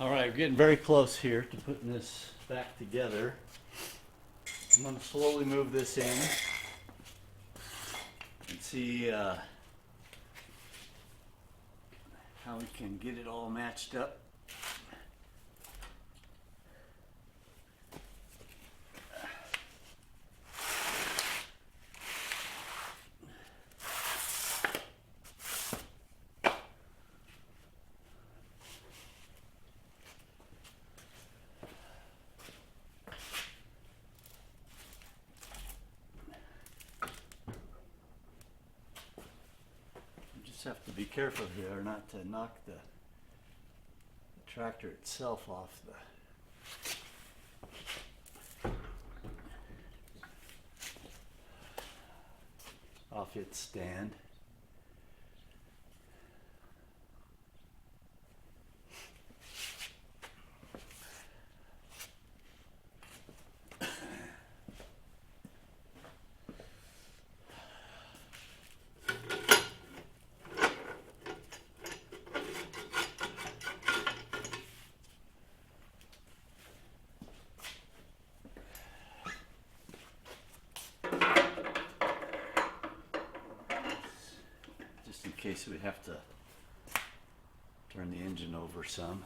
All right, we're getting very close here to putting this back together. I'm going to slowly move this in and see how we can get it all matched up. Just have to be careful here not to knock the tractor itself off its stand. Just in case we have to turn the engine over some.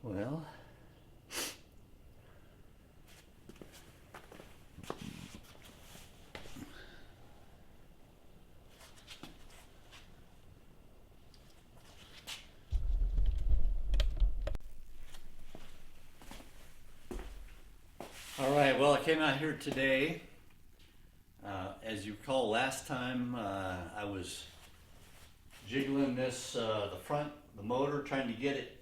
Well, all right, well, I came out here today. As you recall, last time I was jiggling this, the motor, trying to get it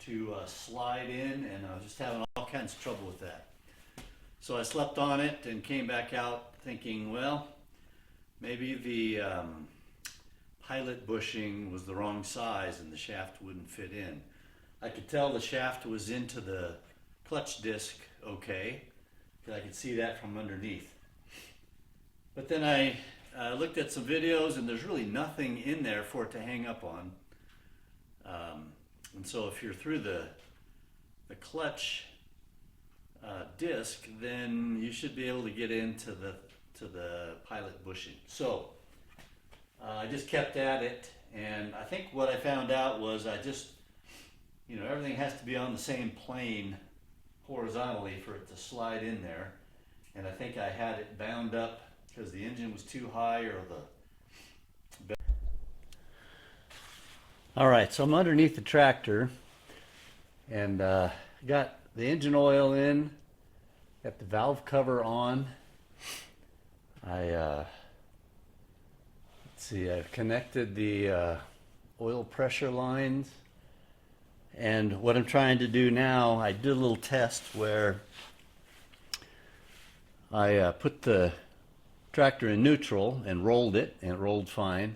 to slide in, and I was just having all kinds of trouble with that. So I slept on it and came back out thinking, well, maybe the pilot bushing was the wrong size and the shaft wouldn't fit in. I could tell the shaft was into the clutch disc okay, because I could see that from underneath. But then I looked at some videos, and there's really nothing in there for it to hang up on. And so if you're through the clutch disc, then you should be able to get into the pilot bushing. So I just kept at it, and I think what I found out was everything has to be on the same plane horizontally for it to slide in there. And I think I had it bound up because the engine was too high, or the... All right, so I'm underneath the tractor, and got the engine oil in, got the valve cover on. I See, I've connected the oil pressure lines, and what I'm trying to do now, I did a little test where I put the tractor in neutral and rolled it, and it rolled fine.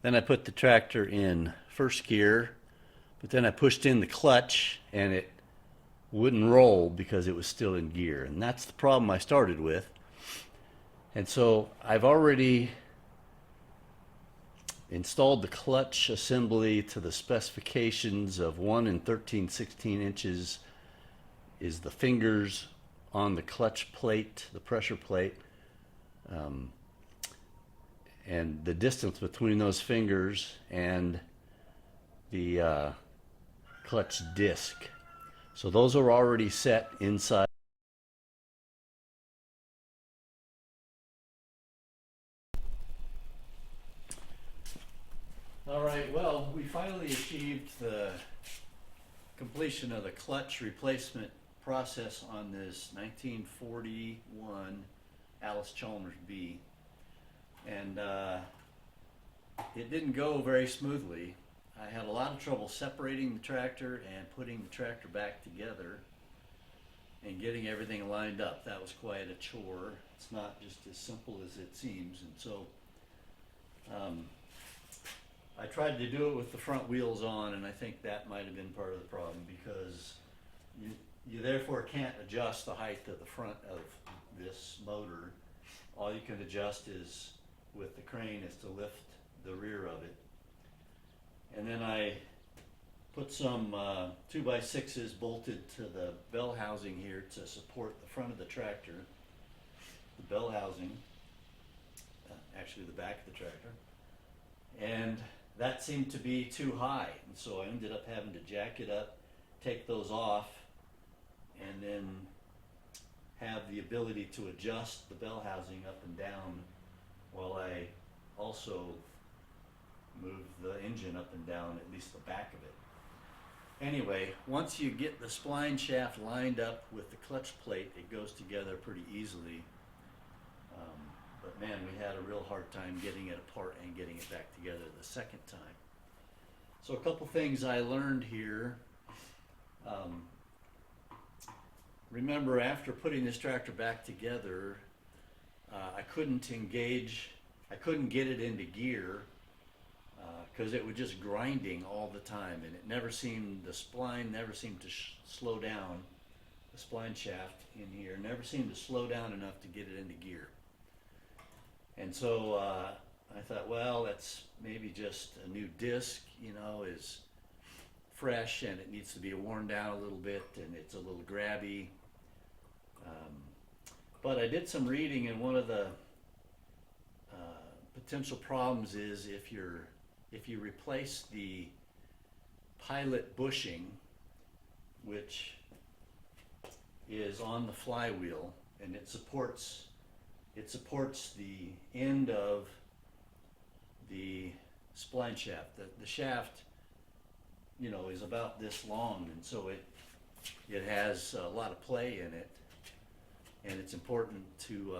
Then I put the tractor in first gear, but then I pushed in the clutch and it wouldn't roll because it was still in gear, and that's the problem I started with. And so I've already installed the clutch assembly to the specifications of 1 and 13/16 inches is the fingers on the clutch plate, the pressure plate, and the distance between those fingers and the clutch disc. So those are already set inside. All right, well, we finally achieved the completion of the clutch replacement process on this 1941 Allis Chalmers B. And it didn't go very smoothly. I had a lot of trouble separating the tractor and putting the tractor back together and getting everything lined up. That was quite a chore. It's not just as simple as it seems. And so I tried to do it with the front wheels on, and I think that might have been part of the problem, because you therefore can't adjust the height of the front of this motor. All you can adjust is with the crane is to lift the rear of it. And then I put some 2x6s bolted to the bell housing here to support the front of the tractor. The bell housing, actually the back of the tractor. And that seemed to be too high, and so I ended up having to jack it up, take those off, and then have the ability to adjust the bell housing up and down while I also move the engine up and down, at least the back of it. Anyway, once you get the spline shaft lined up with the clutch plate, it goes together pretty easily. But man, we had a real hard time getting it apart and getting it back together the second time. So a couple things I learned here. Remember, after putting this tractor back together, I couldn't get it into gear because it was just grinding all the time, and it never seemed, the spline never seemed to slow down. The spline shaft in here never seemed to slow down enough to get it into gear. And so I thought, well, that's maybe just a new disc, is fresh and it needs to be worn down a little bit and it's a little grabby. But I did some reading, and one of the potential problems is if you replace the pilot bushing, which is on the flywheel, and it supports the end of the spline shaft. The shaft, is about this long, and so it has a lot of play in it, and it's important to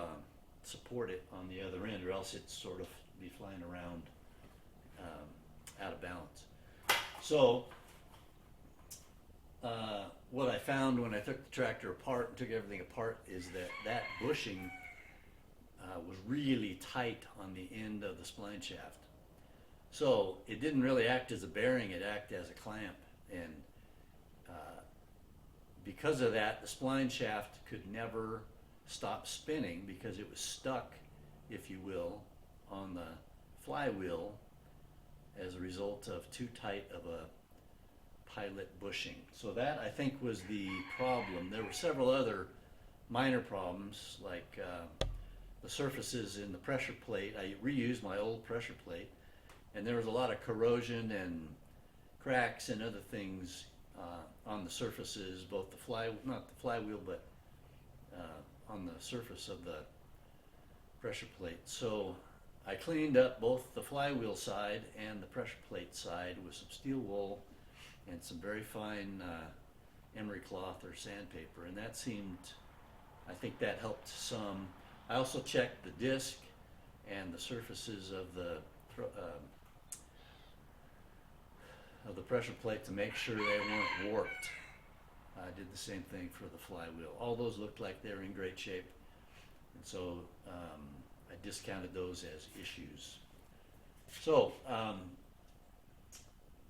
support it on the other end, or else it's sort of be flying around out of balance. So what I found when I took the tractor apart and took everything apart is that bushing was really tight on the end of the spline shaft. So it didn't really act as a bearing, it acted as a clamp. And because of that, the spline shaft could never stop spinning because it was stuck, if you will, on the flywheel as a result of too tight of a pilot bushing. So that, I think, was the problem. There were several other minor problems, like the surfaces in the pressure plate. I reused my old pressure plate, and there was a lot of corrosion and cracks and other things on the surfaces, both not the flywheel, but on the surface of the pressure plate. So I cleaned up both the flywheel side and the pressure plate side with some steel wool and some very fine emery cloth or sandpaper, and that seemed, I think that helped some. I also checked the disc and the surfaces of the of the pressure plate to make sure they weren't warped. I did the same thing for the flywheel. All those looked like they were in great shape, and so I discounted those as issues. So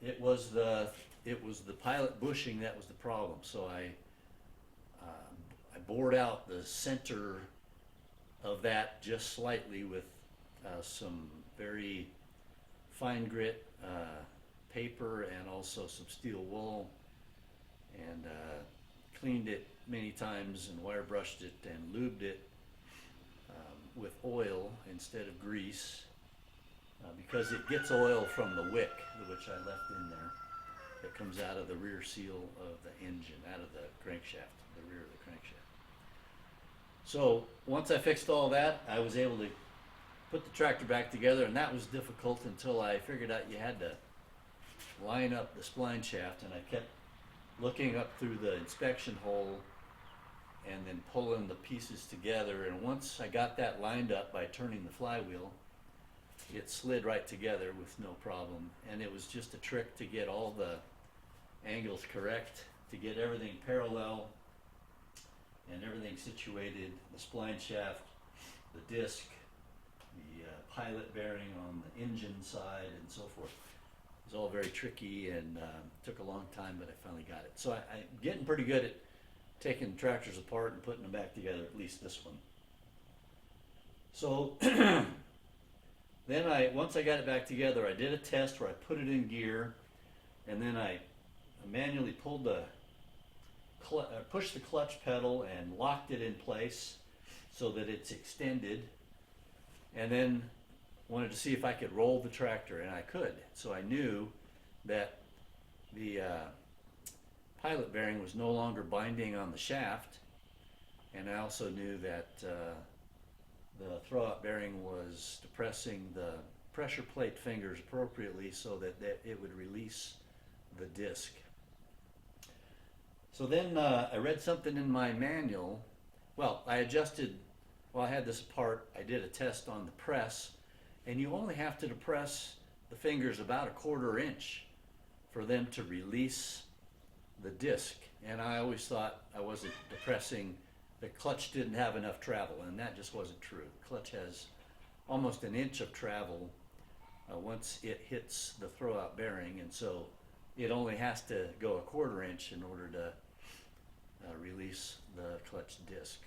it was the pilot bushing that was the problem. So I bored out the center of that just slightly with some very fine grit paper and also some steel wool, and cleaned it many times and wire brushed it and lubed it with oil instead of grease, because it gets oil from the wick, which I left in there, that comes out of the rear seal of the engine, out of the crankshaft, the rear of the crankshaft. So once I fixed all that, I was able to put the tractor back together, and that was difficult until I figured out you had to line up the spline shaft, and I kept looking up through the inspection hole and then pulling the pieces together, and once I got that lined up by turning the flywheel, it slid right together with no problem. And it was just a trick to get all the angles correct, to get everything parallel and everything situated, the spline shaft, the disc, the pilot bearing on the engine side, and so forth. It was all very tricky and took a long time, but I finally got it. So I'm getting pretty good at taking tractors apart and putting them back together, at least this one. So then once I got it back together, I did a test where I put it in gear, and then I manually pulled pushed the clutch pedal and locked it in place so that it's extended, and then wanted to see if I could roll the tractor, and I could. So I knew that the pilot bearing was no longer binding on the shaft, and I also knew that the throw-out bearing was depressing the pressure plate fingers appropriately so that it would release the disc. So then I read something in my manual. Well, I adjusted, while I had this apart, I did a test on the press, and you only have to depress the fingers about 1/4 inch for them to release the disc. And I always thought I wasn't depressing, the clutch didn't have enough travel, and that just wasn't true. The clutch has almost 1 inch of travel once it hits the throw-out bearing, and so it only has to go 1/4 inch in order to release the clutch disc.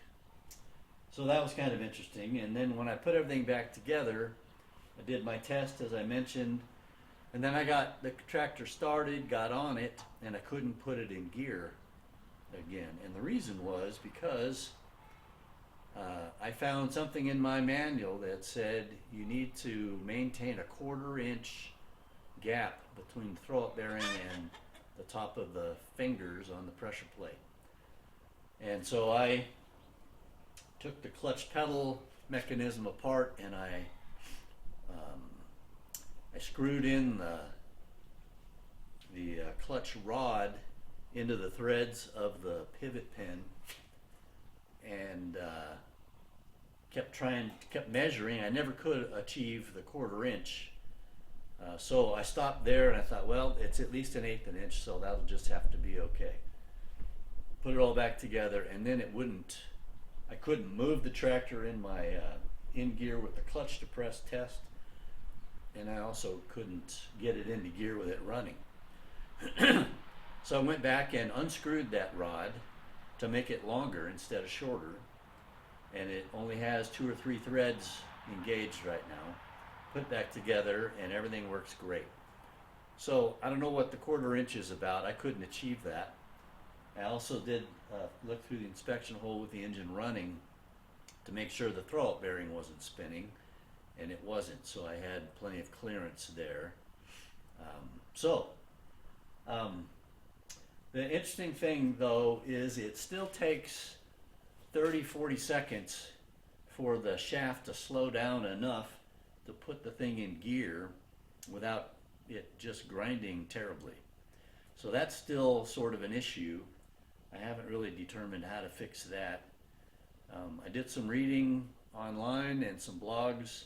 So that was kind of interesting. And then when I put everything back together, I did my test, as I mentioned, and then I got the tractor started, got on it, and I couldn't put it in gear again. And the reason was because I found something in my manual that said you need to maintain 1/4 inch gap between the throw-up bearing and the top of the fingers on the pressure plate. And so I took the clutch pedal mechanism apart, and I screwed in the clutch rod into the threads of the pivot pin, and kept measuring. I never could achieve the 1/4 inch. So I stopped there, and I thought, well, it's at least 1/8 inch, so that'll just have to be okay. Put it all back together, and then I couldn't move the tractor in my in gear with the clutch depress test, and I also couldn't get it into gear with it running. So I went back and unscrewed that rod to make it longer instead of shorter, and it only has 2 or 3 threads engaged right now. Put it back together, and everything works great. So I don't know what the 1/4 inch is about. I couldn't achieve that. I also did look through the inspection hole with the engine running to make sure the throw-out bearing wasn't spinning, and it wasn't, so I had plenty of clearance there. The interesting thing, though, is it still takes 30-40 seconds for the shaft to slow down enough to put the thing in gear without it just grinding terribly. So that's still sort of an issue. I haven't really determined how to fix that. I did some reading online and some blogs,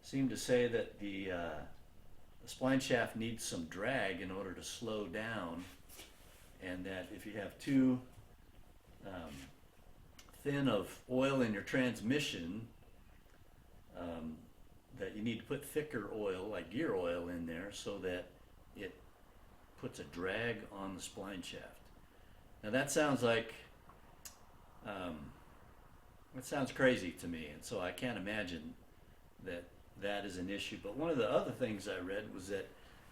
seem to say that the spline shaft needs some drag in order to slow down, and that if you have too thin of oil in your transmission, that you need to put thicker oil, like gear oil, in there so that it puts a drag on the spline shaft. Now that sounds like that sounds crazy to me, and so I can't imagine that that is an issue. But one of the other things I read was that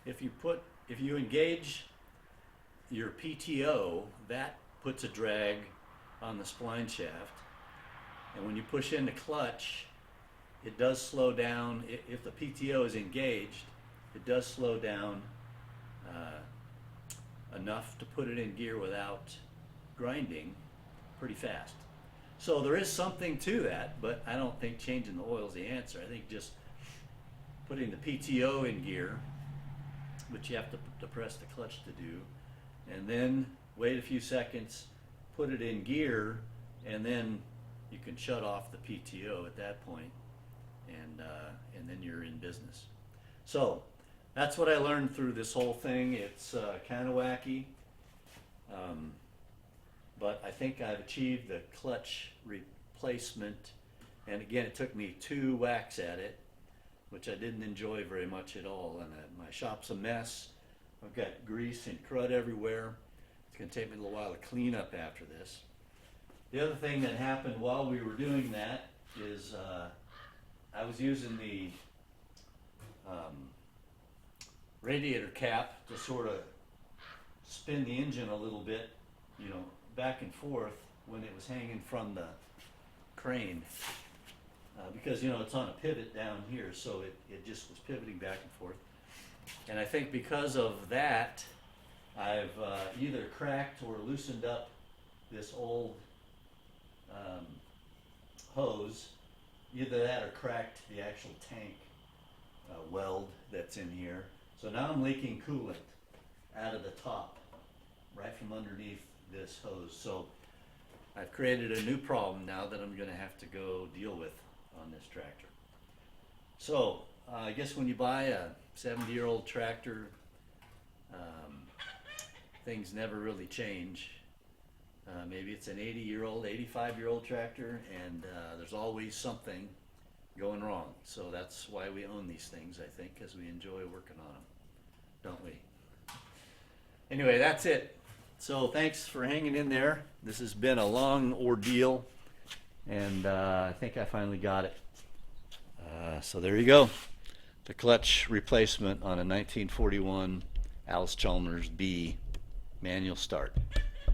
if you engage your PTO, that puts a drag on the spline shaft, and when you push in the clutch, it does slow down. If the PTO is engaged, it does slow down enough to put it in gear without grinding pretty fast. So there is something to that, but I don't think changing the oil is the answer. I think just putting the PTO in gear, which you have to depress the clutch to do, and then wait a few seconds, put it in gear, and then you can shut off the PTO at that point, and then you're in business. So that's what I learned through this whole thing. It's kind of wacky, but I think I've achieved the clutch replacement. And again, it took me 2 whacks at it, which I didn't enjoy very much at all. And my shop's a mess. I've got grease and crud everywhere. It's going to take me a little while to clean up after this. The other thing that happened while we were doing that is I was using the radiator cap to sort of spin the engine a little bit, back and forth when it was hanging from the crane, because it's on a pivot down here, so it just was pivoting back and forth. And I think because of that, I've either cracked or loosened up this old hose, either that or cracked the actual tank weld that's in here. So now I'm leaking coolant out of the top, right from underneath this hose. So I've created a new problem now that I'm going to have to go deal with on this tractor. So I guess when you buy a 70-year-old tractor, things never really change. Maybe it's an 80-year-old, 85-year-old tractor, and there's always something going wrong. So that's why we own these things, I think, because we enjoy working on them, don't we? Anyway, that's it. So thanks for hanging in there. This has been a long ordeal, and I think I finally got it. So there you go. The clutch replacement on a 1941 Allis Chalmers B manual start.